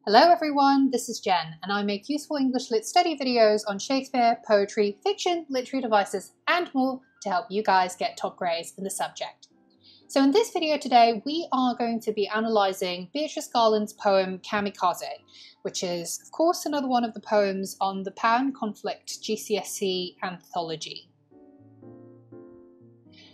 Hello everyone, this is Jen and I make useful English Lit study videos on Shakespeare, poetry, fiction, literary devices and more to help you guys get top grades in the subject. So in this video today we are going to be analysing Beatrice Garland's poem Kamikaze, which is of course another one of the poems on the Power and Conflict GCSE anthology.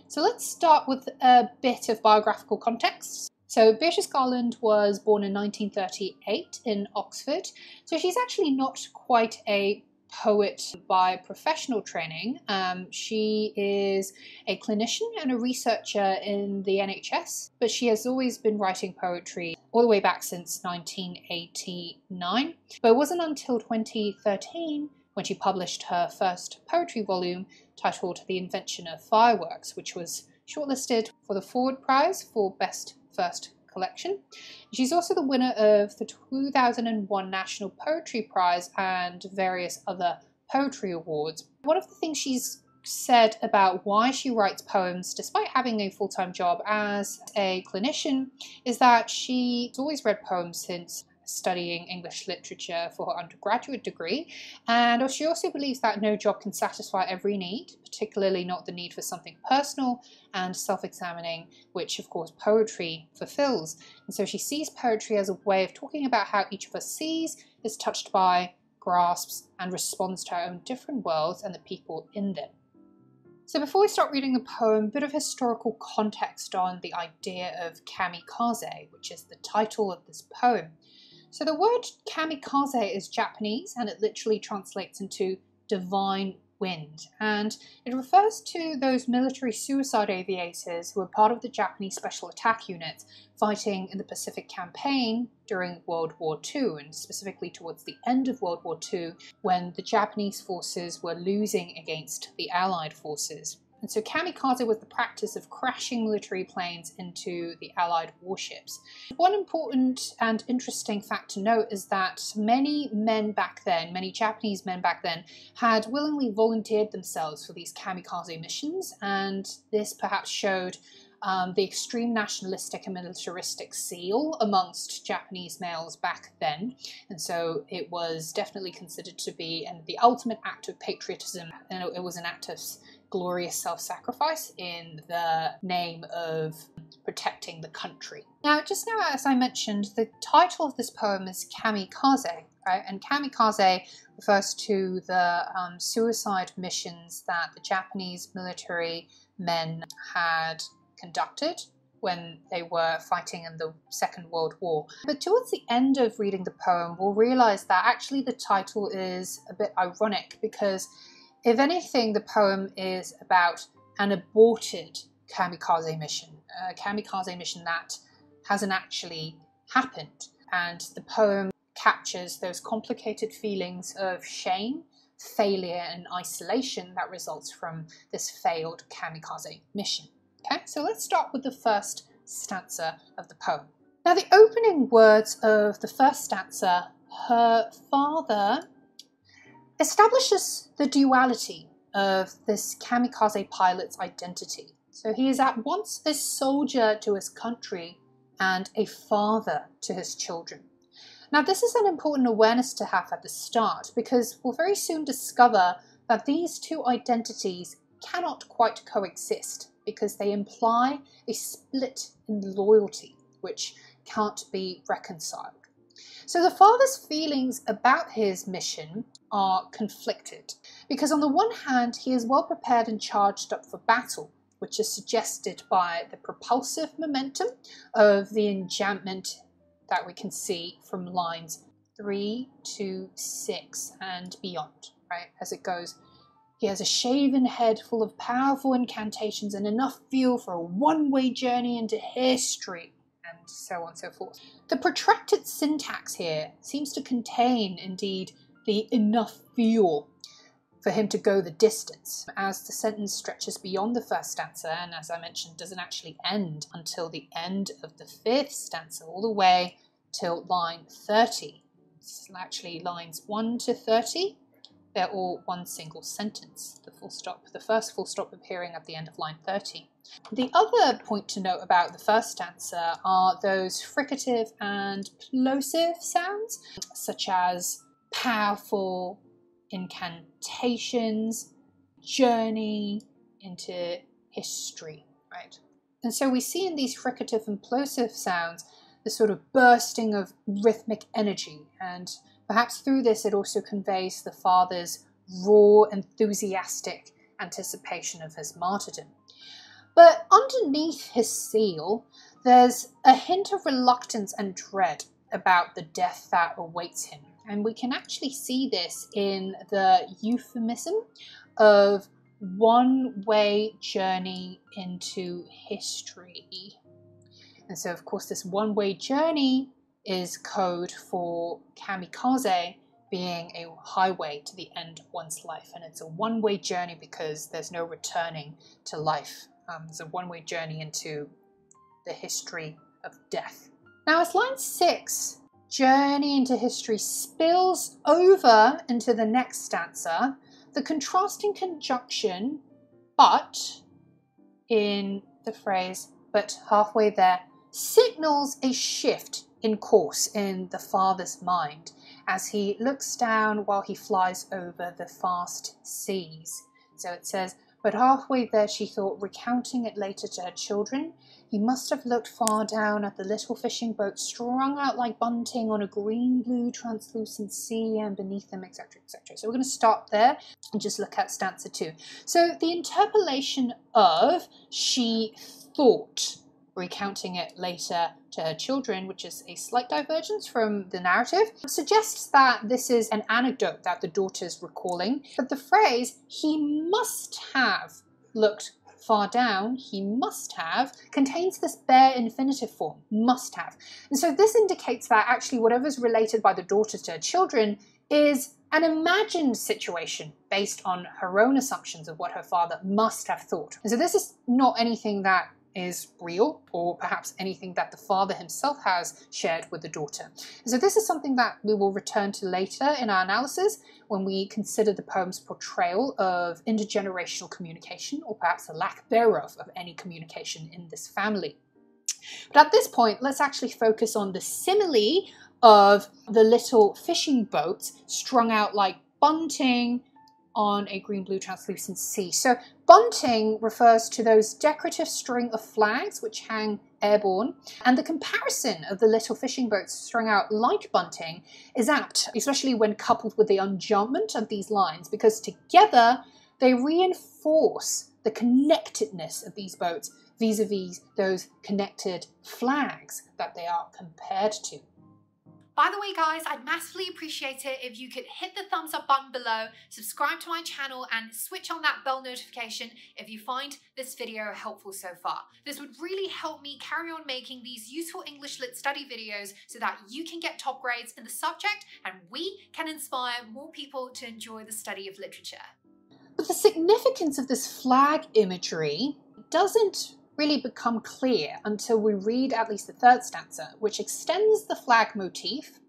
So let's start with a bit of biographical context. So Beatrice Garland was born in 1938 in Oxford. So she's actually not quite a poet by professional training. She is a clinician and a researcher in the NHS, but she has always been writing poetry all the way back since 1989. But it wasn't until 2013 when she published her first poetry volume titled The Invention of Fireworks, which was shortlisted for the Forward Prize for Best First Collection. She's also the winner of the 2001 National Poetry Prize and various other poetry awards. One of the things she's said about why she writes poems despite having a full-time job as a clinician is that she's always read poems since studying English literature for her undergraduate degree, and she also believes that no job can satisfy every need, particularly not the need for something personal and self-examining, which of course poetry fulfills. And so she sees poetry as a way of talking about how each of us sees, is touched by, grasps and responds to our own different worlds and the people in them. So before we start reading the poem, a bit of historical context on the idea of kamikaze, which is the title of this poem. So the word kamikaze is Japanese and it literally translates into divine wind, and it refers to those military suicide aviators who were part of the Japanese Special Attack Unit fighting in the Pacific Campaign during World War II, and specifically towards the end of World War II when the Japanese forces were losing against the Allied forces. And so kamikaze was the practice of crashing military planes into the Allied warships. One important and interesting fact to note is that many Japanese men back then, had willingly volunteered themselves for these kamikaze missions, and this perhaps showed the extreme nationalistic and militaristic zeal amongst Japanese males back then. And so it was definitely considered to be the ultimate act of patriotism, and it was an act of glorious self-sacrifice in the name of protecting the country. Now, as I mentioned, the title of this poem is Kamikaze, right? And kamikaze refers to the suicide missions that the Japanese military men had conducted when they were fighting in the Second World War. But towards the end of reading the poem, we'll realize that actually the title is a bit ironic, because if anything, the poem is about an aborted kamikaze mission, a kamikaze mission that hasn't actually happened. And the poem captures those complicated feelings of shame, failure and isolation that results from this failed kamikaze mission. Okay, so let's start with the first stanza of the poem. Now, the opening words of the first stanza, her father, establishes the duality of this kamikaze pilot's identity. So he is at once a soldier to his country and a father to his children. Now, this is an important awareness to have at the start, because we'll very soon discover that these two identities cannot quite coexist, because they imply a split in loyalty, which can't be reconciled. So the father's feelings about his mission are conflicted, because on the one hand he is well prepared and charged up for battle, which is suggested by the propulsive momentum of the enjambment that we can see from lines 3 to 6 and beyond, right? As it goes, he has a shaven head full of powerful incantations and enough fuel for a one-way journey into history, and so on and so forth. The protracted syntax here seems to contain, indeed, the enough fuel for him to go the distance, as the sentence stretches beyond the first stanza, and as I mentioned, doesn't actually end until the end of the fifth stanza, all the way till line 30. It's actually lines 1 to 30, They're all one single sentence, the full stop, the first full stop appearing at the end of line 30. The other point to note about the first stanza are those fricative and plosive sounds, such as powerful, incantations, journey into history, right? And so we see in these fricative and plosive sounds the sort of bursting of rhythmic energy, and perhaps through this it also conveys the father's raw, enthusiastic anticipation of his martyrdom. But underneath his seal, there's a hint of reluctance and dread about the death that awaits him. And we can actually see this in the euphemism of one-way journey into history. And so, of course, this one-way journey is code for kamikaze being a highway to the end of one's life. And it's a one-way journey because there's no returning to life. It's a one-way journey into the history of death. Now, as line 6, journey into history, spills over into the next stanza, the contrasting conjunction but in the phrase "but halfway there" signals a shift in course in the father's mind as he looks down while he flies over the vast seas. So it says, "But halfway there," she thought, recounting it later to her children, "he must have looked far down at the little fishing boat strung out like bunting on a green-blue translucent sea, and beneath them," etc., etc. So we're going to stop there and just look at stanza 2. So the interpolation of "she thought," recounting it later to her children, which is a slight divergence from the narrative, suggests that this is an anecdote that the daughter's recalling. But the phrase "he must have looked far down," he must have, contains this bare infinitive form, must have. And so this indicates that actually whatever's related by the daughter to her children is an imagined situation based on her own assumptions of what her father must have thought. And so this is not anything that is real, or perhaps anything that the father himself has shared with the daughter. And so this is something that we will return to later in our analysis when we consider the poem's portrayal of intergenerational communication, or perhaps a lack thereof of any communication in this family. But at this point, let's actually focus on the simile of the little fishing boats strung out like bunting on a green-blue translucent sea. So bunting refers to those decorative string of flags which hang airborne, and the comparison of the little fishing boats strung out like bunting is apt, especially when coupled with the enjambment of these lines, because together they reinforce the connectedness of these boats vis-a-vis those connected flags that they are compared to. By the way, guys, I'd massively appreciate it if you could hit the thumbs up button below, subscribe to my channel, and switch on that bell notification if you find this video helpful so far. This would really help me carry on making these useful English Lit study videos so that you can get top grades in the subject and we can inspire more people to enjoy the study of literature. But the significance of this flag imagery doesn't really become clear until we read at least the third stanza, which extends the flag motif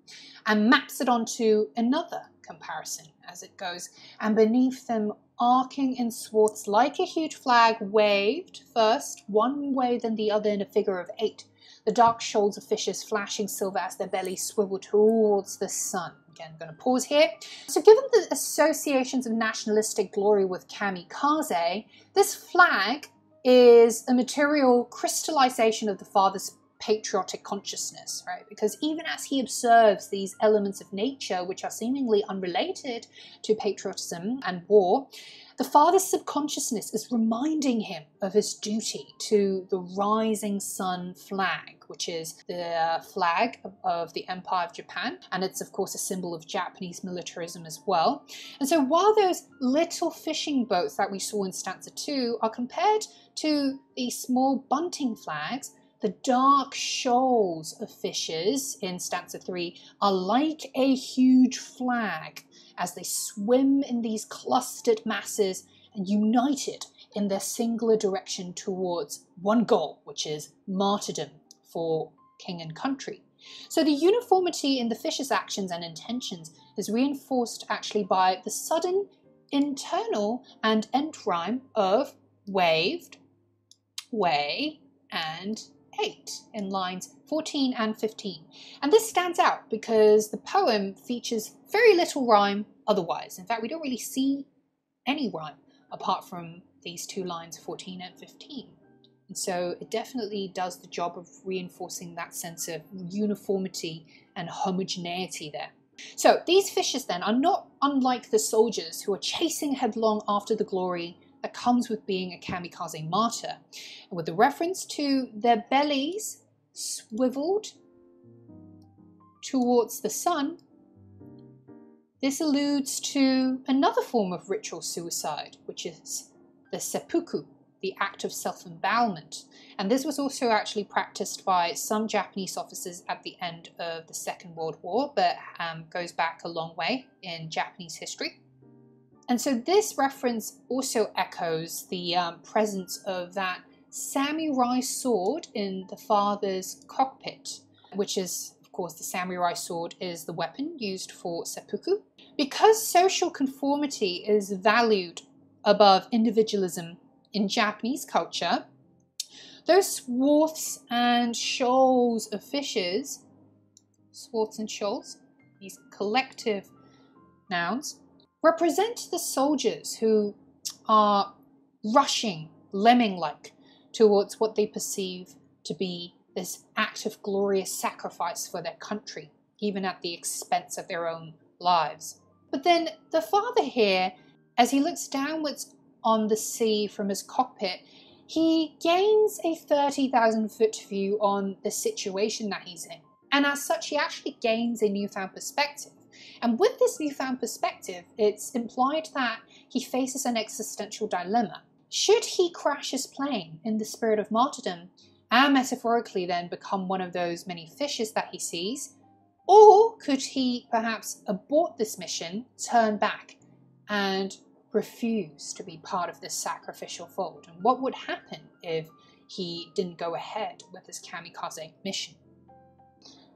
and maps it onto another comparison as it goes, "And beneath them, arcing in swaths like a huge flag, waved first one way then the other in a figure of 8, the dark shoals of fishes flashing silver as their bellies swiveled towards the sun." Again, I'm going to pause here. So given the associations of nationalistic glory with kamikaze, this flag is a material crystallization of the father's patriotic consciousness, right? Because even as he observes these elements of nature which are seemingly unrelated to patriotism and war, the father's subconsciousness is reminding him of his duty to the rising sun flag, which is the flag of the Empire of Japan, and it's of course a symbol of Japanese militarism as well. And so while those little fishing boats that we saw in stanza 2 are compared to these small bunting flags, the dark shoals of fishes in stanza 3 are like a huge flag as they swim in these clustered masses and united in their singular direction towards one goal, which is martyrdom for king and country. So the uniformity in the fish's actions and intentions is reinforced actually by the sudden internal and end rhyme of waved, way, and ate in lines 14 and 15. And this stands out because the poem features very little rhyme otherwise. In fact, we don't really see any rhyme apart from these two lines 14 and 15. And so it definitely does the job of reinforcing that sense of uniformity and homogeneity there. So these fishes then are not unlike the soldiers who are chasing headlong after the glory that comes with being a kamikaze martyr. And with the reference to their bellies swiveled towards the sun, this alludes to another form of ritual suicide, which is the seppuku, the act of self-embowelment. And this was also actually practiced by some Japanese officers at the end of the Second World War, but goes back a long way in Japanese history. And so this reference also echoes the presence of that samurai sword in the father's cockpit, which is, of course, the samurai sword is the weapon used for seppuku. Because social conformity is valued above individualism in Japanese culture, those swarths and shoals of fishes, swarths and shoals, these collective nouns, represent the soldiers who are rushing lemming-like towards what they perceive to be this act of glorious sacrifice for their country, even at the expense of their own lives. But then the father here, as he looks downwards on the sea from his cockpit, he gains a 30,000-foot view on the situation that he's in. And as such, he actually gains a newfound perspective. And with this newfound perspective, it's implied that he faces an existential dilemma. Should he crash his plane in the spirit of martyrdom, and metaphorically then become one of those many fishes that he sees? Or could he perhaps abort this mission, turn back, and refuse to be part of this sacrificial fold? And what would happen if he didn't go ahead with his kamikaze mission?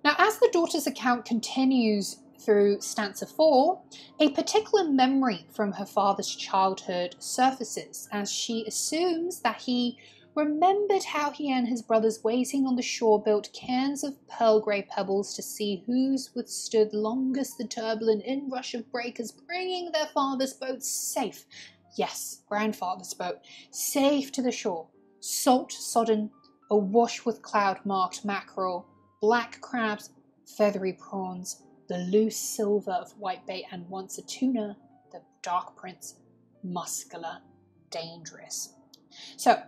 Now, as the daughter's account continues through stanza 4, a particular memory from her father's childhood surfaces as she assumes that he remembered how he and his brothers waiting on the shore built cairns of pearl grey pebbles to see whose withstood longest the turbulent inrush of breakers, bringing their father's boat safe, yes, grandfather's boat, safe to the shore, salt sodden, awash with cloud-marked mackerel, black crabs, feathery prawns, the loose silver of whitebait, and once a tuna, the dark prince, muscular, dangerous. So,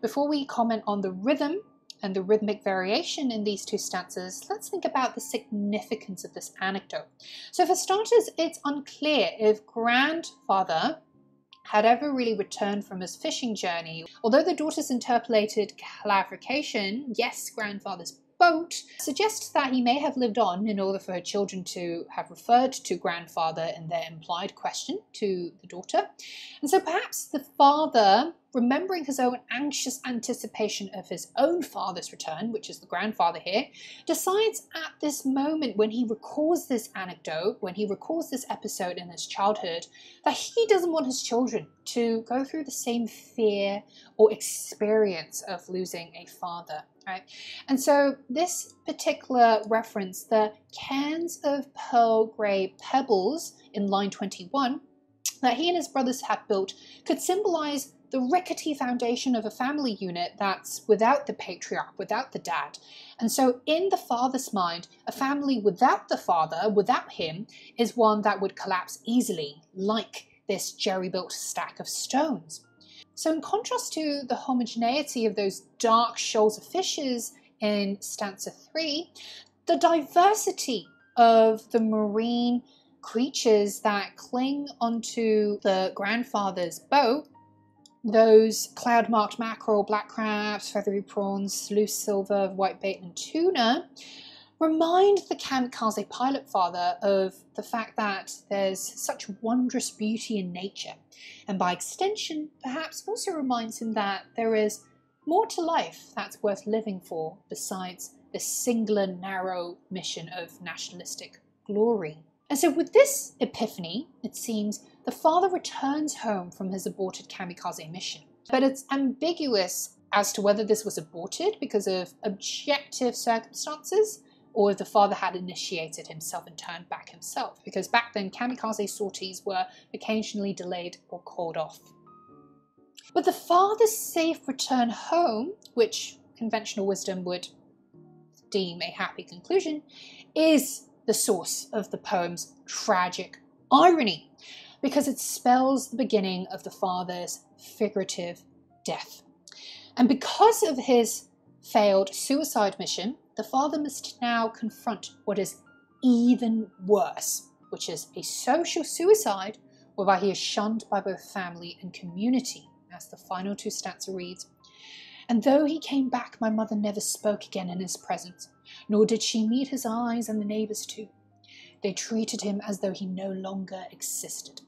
before we comment on the rhythm and the rhythmic variation in these two stanzas, let's think about the significance of this anecdote. So for starters, it's unclear if grandfather had ever really returned from his fishing journey, although the daughter's interpolated clarification, yes, grandfather's boat, suggests that he may have lived on in order for her children to have referred to grandfather in their implied question to the daughter. And so perhaps the father, remembering his own anxious anticipation of his own father's return, which is the grandfather here, decides at this moment when he recalls this anecdote, when he recalls this episode in his childhood, that he doesn't want his children to go through the same fear or experience of losing a father. Right? And so this particular reference, the cairns of pearl grey pebbles in line 21, that he and his brothers had built, could symbolize the rickety foundation of a family unit that's without the patriarch, without the dad. And so in the father's mind, a family without the father, without him, is one that would collapse easily, like this jerry-built stack of stones. So in contrast to the homogeneity of those dark shoals of fishes in stanza 3, the diversity of the marine creatures that cling onto the grandfather's boat, those cloud-marked mackerel, black crabs, feathery prawns, loose silver, whitebait and tuna, remind the kamikaze pilot father of the fact that there's such wondrous beauty in nature, and by extension perhaps also reminds him that there is more to life that's worth living for besides the singular narrow mission of nationalistic glory. And so with this epiphany, it seems the father returns home from his aborted kamikaze mission. But it's ambiguous as to whether this was aborted because of objective circumstances, or if the father had initiated himself and turned back himself, because back then kamikaze sorties were occasionally delayed or called off. But the father's safe return home, which conventional wisdom would deem a happy conclusion, is the source of the poem's tragic irony, because it spells the beginning of the father's figurative death. And because of his failed suicide mission, the father must now confront what is even worse, which is a social suicide whereby he is shunned by both family and community, as the final two stanza reads. And though he came back, my mother never spoke again in his presence, nor did she meet his eyes and the neighbours too. They treated him as though he no longer existed.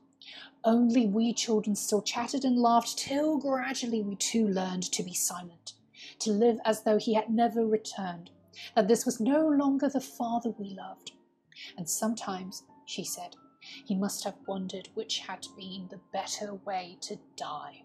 Only we children still chatted and laughed, till gradually we too learned to be silent, to live as though he had never returned, that this was no longer the father we loved. And sometimes, she said, he must have wondered which had been the better way to die.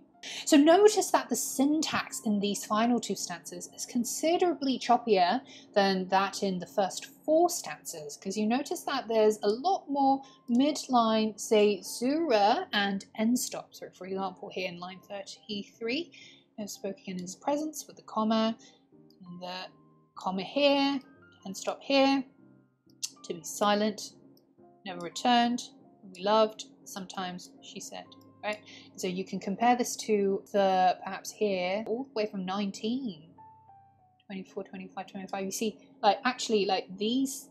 So notice that the syntax in these final two stanzas is considerably choppier than that in the first four stanzas, because you notice that there's a lot more midline, say, zura and end stop. So for example, here in line 33, I've spoken in his presence with the comma, and the comma here, end stop here, to be silent, never returned, we loved, sometimes, she said. Right? So you can compare this to the, perhaps here, all the way from 19, 24, 25, 25. You see, like, actually, like, these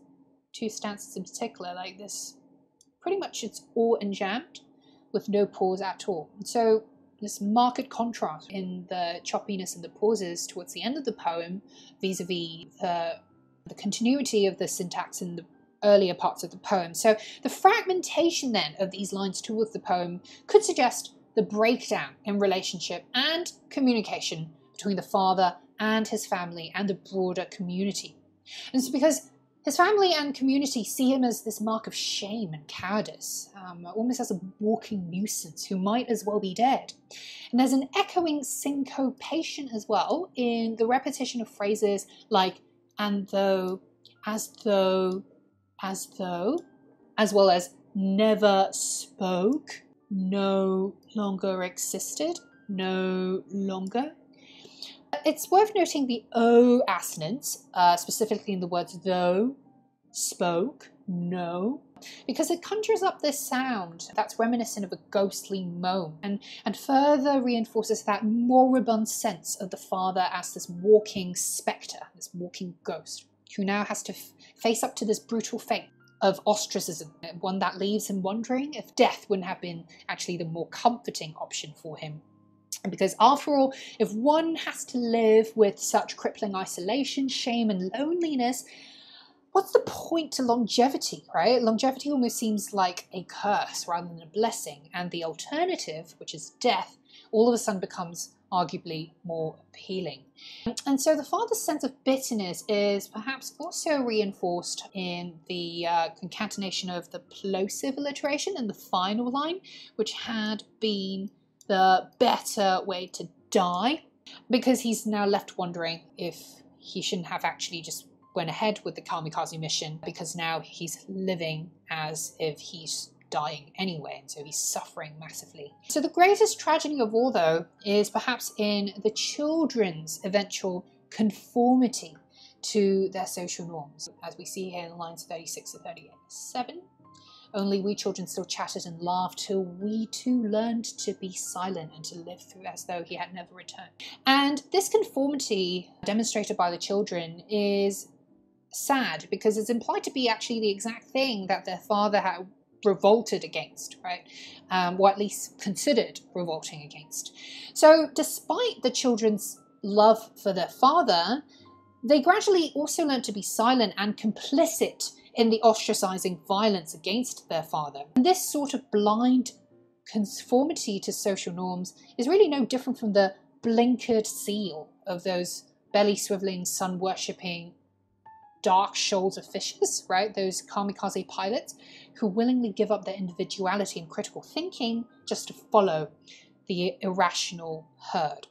two stanzas in particular, like this, pretty much it's all enjambed with no pause at all. And so this marked contrast in the choppiness and the pauses towards the end of the poem vis-a-vis the continuity of the syntax in the earlier parts of the poem. So the fragmentation then of these lines towards the poem could suggest the breakdown in relationship and communication between the father and his family and the broader community. And it's because his family and community see him as this mark of shame and cowardice, almost as a walking nuisance who might as well be dead. And there's an echoing syncopation as well in the repetition of phrases like and though, as though, as though, as well as never spoke, no longer existed, no longer. It's worth noting the O assonance, specifically in the words though, spoke, no, because it conjures up this sound that's reminiscent of a ghostly moan and further reinforces that moribund sense of the father as this walking spectre, this walking ghost, who now has to face up to this brutal fate of ostracism, one that leaves him wondering if death wouldn't have been actually the more comforting option for him. Because after all, if one has to live with such crippling isolation, shame and loneliness, what's the point to longevity, right? Longevity almost seems like a curse rather than a blessing, and the alternative, which is death, all of a sudden becomes arguably more appealing. And so the father's sense of bitterness is perhaps also reinforced in the concatenation of the plosive alliteration in the final line, which had been the better way to die, because he's now left wondering if he shouldn't have actually just went ahead with the kamikaze mission, because now he's living as if he's dying anyway, and so he's suffering massively. So the greatest tragedy of all, though, is perhaps in the children's eventual conformity to their social norms, as we see here in lines 36 to 37. Only we children still chatted and laughed till we too learned to be silent and to live through as though he had never returned. And this conformity demonstrated by the children is sad, because it's implied to be actually the exact thing that their father had revolted against, right? Or at least considered revolting against. So despite the children's love for their father, they gradually also learned to be silent and complicit in the ostracizing violence against their father. And this sort of blind conformity to social norms is really no different from the blinkered seal of those belly-swiveling, sun-worshipping dark shoals of fishes, right? Those kamikaze pilots who willingly give up their individuality and critical thinking just to follow the irrational herd.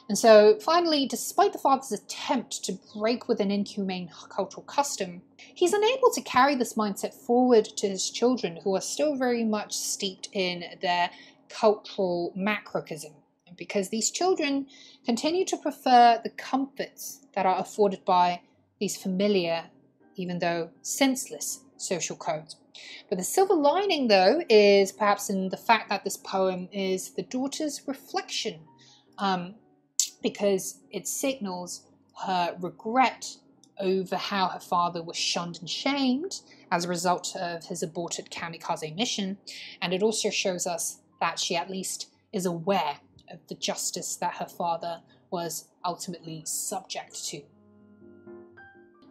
And so finally, despite the father's attempt to break with an inhumane cultural custom, he's unable to carry this mindset forward to his children, who are still very much steeped in their cultural macrochism, because these children continue to prefer the comforts that are afforded by these familiar, even though senseless, social codes. But the silver lining, though, is perhaps in the fact that this poem is the daughter's reflection, because it signals her regret over how her father was shunned and shamed as a result of his aborted kamikaze mission, and it also shows us that she at least is aware of the justice that her father was ultimately subject to.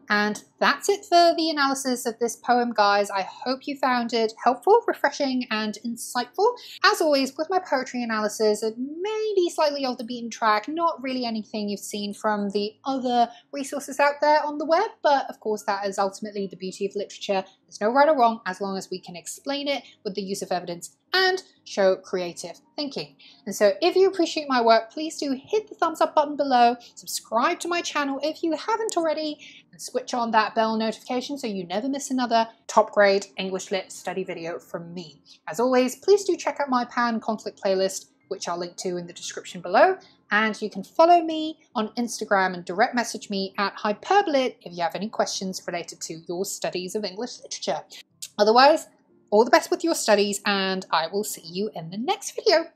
And that's it for the analysis of this poem, guys. I hope you found it helpful, refreshing, and insightful. As always, with my poetry analysis, it may be slightly off the beaten track, not really anything you've seen from the other resources out there on the web, but of course that is ultimately the beauty of literature. There's no right or wrong as long as we can explain it with the use of evidence and show creative thinking. And so if you appreciate my work, please do hit the thumbs up button below, subscribe to my channel if you haven't already, and switch on that bell notification so you never miss another top grade English Lit study video from me. As always, please do check out my Pan conflict playlist, which I'll link to in the description below, and you can follow me on Instagram and direct message me at Hyperbolite if you have any questions related to your studies of English literature. Otherwise, all the best with your studies, and I will see you in the next video.